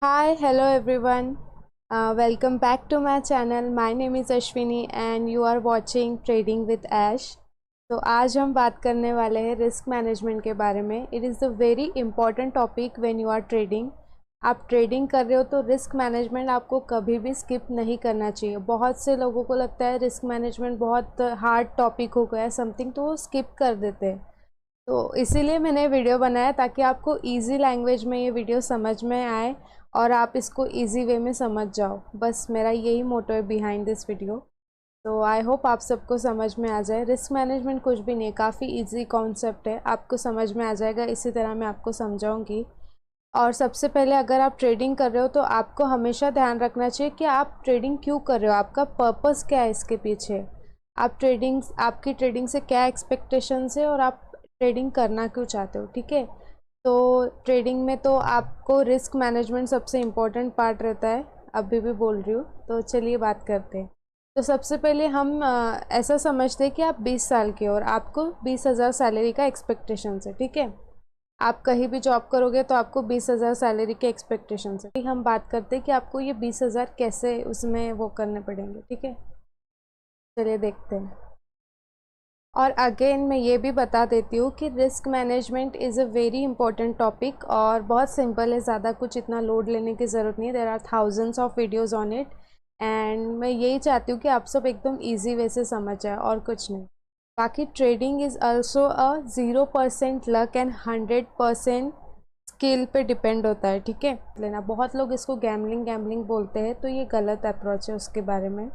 Hi, hello everyone. Welcome back to my channel. My name is Ashwini and you are watching Trading with Ash. तो आज हम बात करने वाले हैं रिस्क मैनेजमेंट के बारे में. It is a very important topic when you are trading. आप ट्रेडिंग कर रहे हो तो रिस्क मैनेजमेंट आपको कभी भी स्किप नहीं करना चाहिए. बहुत से लोगों को लगता है रिस्क मैनेजमेंट बहुत हार्ड टॉपिक हो गया है समथिंग, तो वो स्किप कर देते हैं. तो इसीलिए मैंने वीडियो बनाया ताकि आपको इजी लैंग्वेज में ये वीडियो समझ में आए और आप इसको इजी वे में समझ जाओ. बस मेरा यही मोटो है बिहाइंड दिस वीडियो. तो आई होप आप सबको समझ में आ जाए. रिस्क मैनेजमेंट कुछ भी नहीं है, काफ़ी इजी कॉन्सेप्ट है, आपको समझ में आ जाएगा. इसी तरह मैं आपको समझाऊंगी. और सबसे पहले अगर आप ट्रेडिंग कर रहे हो तो आपको हमेशा ध्यान रखना चाहिए कि आप ट्रेडिंग क्यों कर रहे हो, आपका पर्पस क्या है इसके पीछे. आपकी ट्रेडिंग से क्या एक्सपेक्टेशंस है और आप ट्रेडिंग करना क्यों चाहते हो. ठीक है. तो ट्रेडिंग में तो आपको रिस्क मैनेजमेंट सबसे इम्पोर्टेंट पार्ट रहता है. अभी भी बोल रही हूँ, तो चलिए बात करते हैं. तो सबसे पहले हम ऐसा समझते हैं कि आप 20 साल के हो और आपको 20,000 सैलरी का एक्सपेक्टेशन है. ठीक है. आप कहीं भी जॉब करोगे तो आपको 20,000 सैलरी के एक्सपेक्टेशन है. हम बात करते हैं कि आपको ये 20,000 कैसे उसमें वो करने पड़ेंगे. ठीक है. चलिए देखते हैं. और अगेन मैं ये भी बता देती हूँ कि risk management is a very important topic और बहुत सिंपल है, ज़्यादा कुछ इतना लोड लेने की ज़रूरत नहीं है. There are thousands of videos on it and मैं यही चाहती हूँ कि आप सब एकदम ईजी वे से समझ जाए और कुछ नहीं. बाकी trading is also a 0% luck and 100% skill पे डिपेंड होता है. ठीक है. लेना बहुत लोग इसको गैम्बलिंग गैम्बलिंग बोलते हैं, तो ये गलत अप्रोच है उसके बारे में.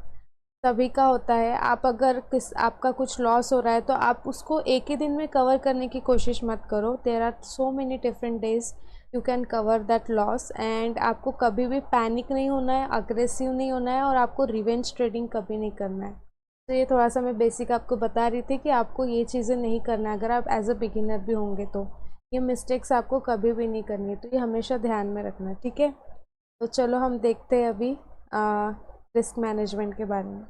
सभी का होता है. आप अगर आपका कुछ लॉस हो रहा है तो आप उसको एक ही दिन में कवर करने की कोशिश मत करो. There are so many different days you can cover that loss. And आपको कभी भी पैनिक नहीं होना है, अग्रेसिव नहीं होना है और आपको रिवेंज ट्रेडिंग कभी नहीं करना है. तो ये थोड़ा सा मैं बेसिक आपको बता रही थी कि आपको ये चीज़ें नहीं करना है. अगर आप एज अ बिगिनर भी होंगे तो ये मिस्टेक्स आपको कभी भी नहीं करनी है, तो ये हमेशा ध्यान में रखना. ठीक है. तो चलो हम देखते हैं अभी रिस्क मैनेजमेंट के बारे में.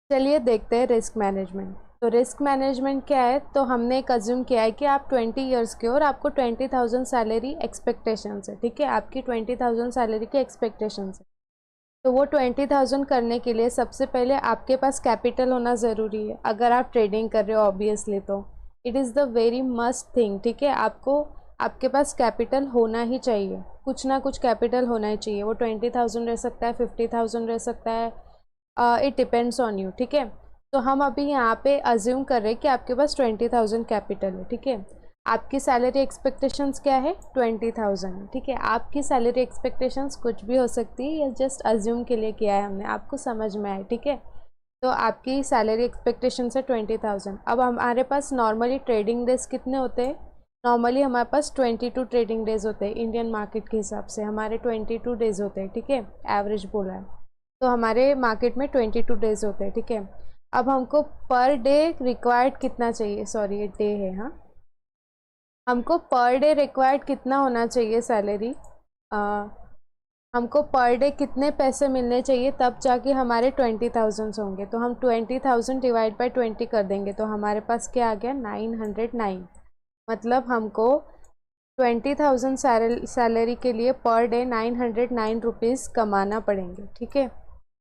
चलिए देखते हैं रिस्क मैनेजमेंट. तो रिस्क मैनेजमेंट क्या है, तो हमने एक अज्यूम किया है कि आप 20 ईयर्स के हो और आपको 20,000 सैलरी एक्सपेक्टेशंस है. ठीक है. आपकी 20,000 सैलरी की एक्सपेक्टेशंस है. तो वो 20,000 करने के लिए सबसे पहले आपके पास कैपिटल होना ज़रूरी है. अगर आप ट्रेडिंग कर रहे हो ऑब्वियसली तो it is the very must thing. ठीक है. आपके पास कैपिटल होना ही चाहिए, कुछ ना कुछ कैपिटल होना ही चाहिए. वो 20,000 रह सकता है, 50,000 रह सकता है, इट डिपेंड्स ऑन यू. ठीक है. तो हम अभी यहाँ पे अज्यूम कर रहे हैं कि आपके पास 20,000 कैपिटल है. ठीक है. आपकी सैलरी एक्सपेक्टेशंस क्या है, 20,000. ठीक है. आपकी सैलरी एक्सपेक्टेशंस कुछ भी हो सकती है, ये जस्ट अज्यूम के लिए किया है हमने, आपको समझ में आए. ठीक है. तो आपकी सैलरी एक्सपेक्टेशंस है 20,000. अब हमारे पास नॉर्मली ट्रेडिंग डेज कितने होते हैं. नॉर्मली हमारे पास 22 ट्रेडिंग डेज होते हैं. इंडियन मार्केट के हिसाब से हमारे 22 डेज होते हैं. ठीक है. एवरेज बोला है तो हमारे मार्केट में 22 डेज होते हैं. ठीक है. अब हमको पर डे रिक्वायर्ड कितना चाहिए, सॉरी ये डे है. हाँ, हमको पर डे रिक्वायर्ड कितना होना चाहिए सैलरी, हमको पर डे कितने पैसे मिलने चाहिए तब जाके हमारे 20,000 होंगे. तो हम 20,000 डिवाइड बाई 20 कर देंगे तो हमारे पास क्या आ गया, 909. मतलब हमको 20,000 सैलरी के लिए पर डे 909 रुपीज़ कमाना पड़ेंगे. ठीक है.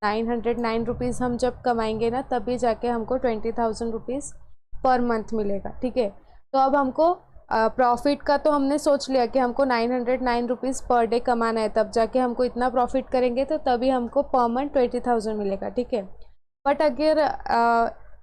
909 रुपीज़ हम जब कमाएंगे ना तभी जाके हमको 20,000 रुपीज़ पर मंथ मिलेगा. ठीक है. तो अब हमको प्रॉफिट का तो हमने सोच लिया कि हमको 909 रुपीज़ पर डे कमाना है, तब जाके हमको इतना प्रॉफिट करेंगे तो तभी हमको पर मंथ 20,000 मिलेगा. ठीक है. बट अगर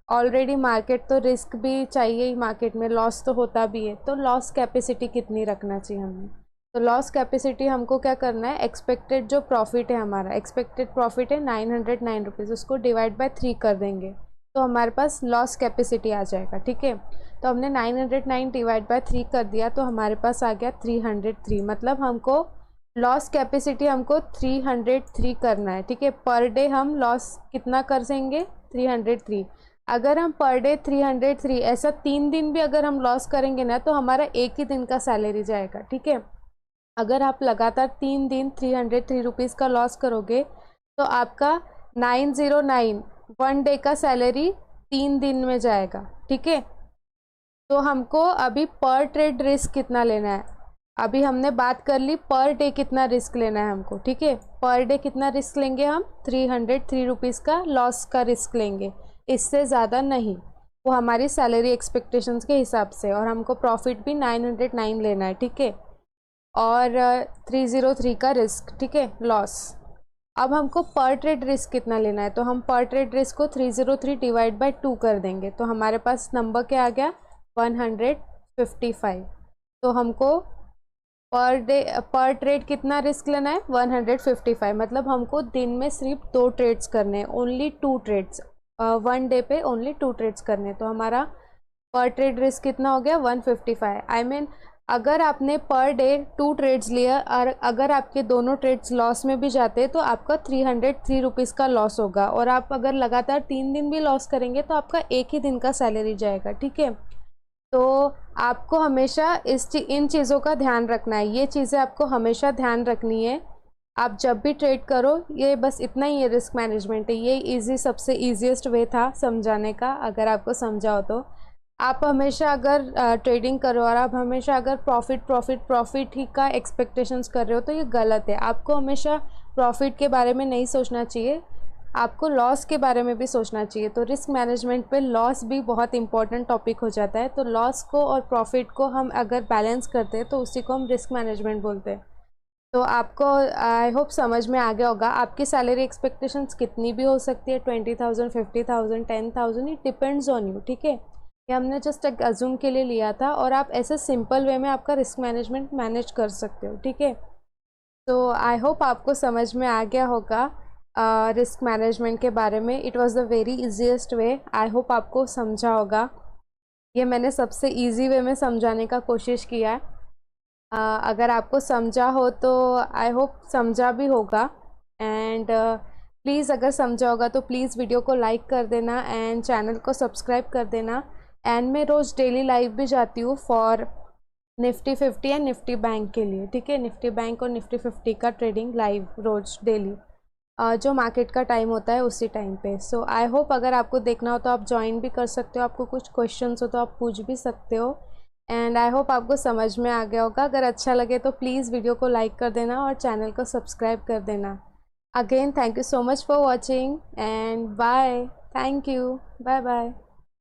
ऑलरेडी मार्केट तो रिस्क भी चाहिए ही, मार्केट में लॉस तो होता भी है, तो लॉस कैपेसिटी कितनी रखना चाहिए हमें. तो लॉस कैपेसिटी हमको क्या करना है, एक्सपेक्टेड जो प्रॉफिट है, हमारा एक्सपेक्टेड प्रॉफिट है 909 रुपीज़, उसको डिवाइड बाय 3 कर देंगे तो हमारे पास लॉस कैपेसिटी आ जाएगा. ठीक है. तो हमने 909 डिवाइड बाय 3 कर दिया तो हमारे पास आ गया 303. मतलब हमको लॉस कैपेसिटी हमको 303 करना है. ठीक है. पर डे हम लॉस कितना कर देंगे, 303. अगर हम पर डे 303 ऐसा 3 दिन भी अगर हम लॉस करेंगे ना तो हमारा एक ही दिन का सैलरी जाएगा. ठीक है. अगर आप लगातार 3 दिन 303 रुपीज़ का लॉस करोगे तो आपका 909 1 डे का सैलरी 3 दिन में जाएगा. ठीक है. तो हमको अभी पर ट्रेड रिस्क कितना लेना है, अभी हमने बात कर ली पर डे कितना रिस्क लेना है हमको, ठीक है। पर डे कितना रिस्क लेंगे हम, 303 रुपीज़ का लॉस का रिस्क लेंगे, इससे ज़्यादा नहीं। वो हमारी सैलरी एक्सपेक्टेशंस के हिसाब से, और हमको प्रॉफिट भी 909 लेना है, ठीक है। और 303 का रिस्क, ठीक है, लॉस। अब हमको पर ट्रेड रिस्क कितना लेना है, तो हम पर ट्रेड रिस्क को 303 डिवाइड बाई 2 कर देंगे, तो हमारे पास नंबर क्या आ गया, 155। तो हमको पर डे पर ट्रेड कितना रिस्क लेना है, 155। मतलब हमको दिन में सिर्फ 2 ट्रेड्स करने हैं, ओनली 2 ट्रेड्स, 1 डे पे ओनली 2 ट्रेड्स करने। तो हमारा पर ट्रेड रिस्क कितना हो गया, 155। आई मीन अगर आपने पर डे 2 ट्रेड्स लिया और अगर आपके दोनों ट्रेड्स लॉस में भी जाते हैं तो आपका 303 रुपीज़ का लॉस होगा। और आप अगर लगातार 3 दिन भी लॉस करेंगे तो आपका एक ही दिन का सैलरी जाएगा, ठीक है। तो आपको हमेशा इन चीज़ों का ध्यान रखना है, ये चीज़ें आपको हमेशा ध्यान रखनी है आप जब भी ट्रेड करो। ये बस इतना ही है, रिस्क मैनेजमेंट है। ये इजी, सबसे ईजीएस्ट वे था समझाने का, अगर आपको समझा हो तो। आप हमेशा अगर ट्रेडिंग करो और आप हमेशा अगर प्रॉफिट ही का एक्सपेक्टेशंस कर रहे हो तो ये गलत है। आपको हमेशा प्रॉफिट के बारे में नहीं सोचना चाहिए, आपको लॉस के बारे में भी सोचना चाहिए। तो रिस्क मैनेजमेंट पे लॉस भी बहुत इंपॉर्टेंट टॉपिक हो जाता है। तो लॉस को और प्रॉफिट को हम अगर बैलेंस करते हैं तो उसी को हम रिस्क मैनेजमेंट बोलते हैं। तो आपको आई होप समझ में आ गया होगा। आपकी सैलरी एक्सपेक्टेशंस कितनी भी हो सकती है, 20,000, 50,000, 10,000, इट डिपेंड्स ऑन यू, ठीक है। ये हमने जस्ट एक अजूम के लिए लिया था, और आप ऐसे सिंपल वे में आपका रिस्क मैनेजमेंट मैनेज कर सकते हो, ठीक है। तो आई होप आपको समझ में आ गया होगा रिस्क मैनेजमेंट के बारे में। It was the very easiest way, I hope आपको समझा होगा। ये मैंने सबसे इजी वे में समझाने का कोशिश किया है। अगर आपको समझा हो तो आई होप समझा भी होगा। एंड प्लीज़ अगर समझा होगा तो प्लीज़ वीडियो को लाइक कर देना एंड चैनल को सब्सक्राइब कर देना। एंड मैं रोज़ डेली लाइव भी जाती हूँ for Nifty 50 and Nifty bank के लिए, ठीक है। निफ्टी बैंक और निफ्टी 50 का ट्रेडिंग लाइव रोज़ डेली, जो मार्केट का टाइम होता है उसी टाइम पे। सो आई होप अगर आपको देखना हो तो आप ज्वाइन भी कर सकते हो, आपको कुछ क्वेश्चंस हो तो आप पूछ भी सकते हो। एंड आई होप आपको समझ में आ गया होगा। अगर अच्छा लगे तो प्लीज़ वीडियो को लाइक कर देना और चैनल को सब्सक्राइब कर देना। Again thank you so much for watching and bye, thank you, bye bye.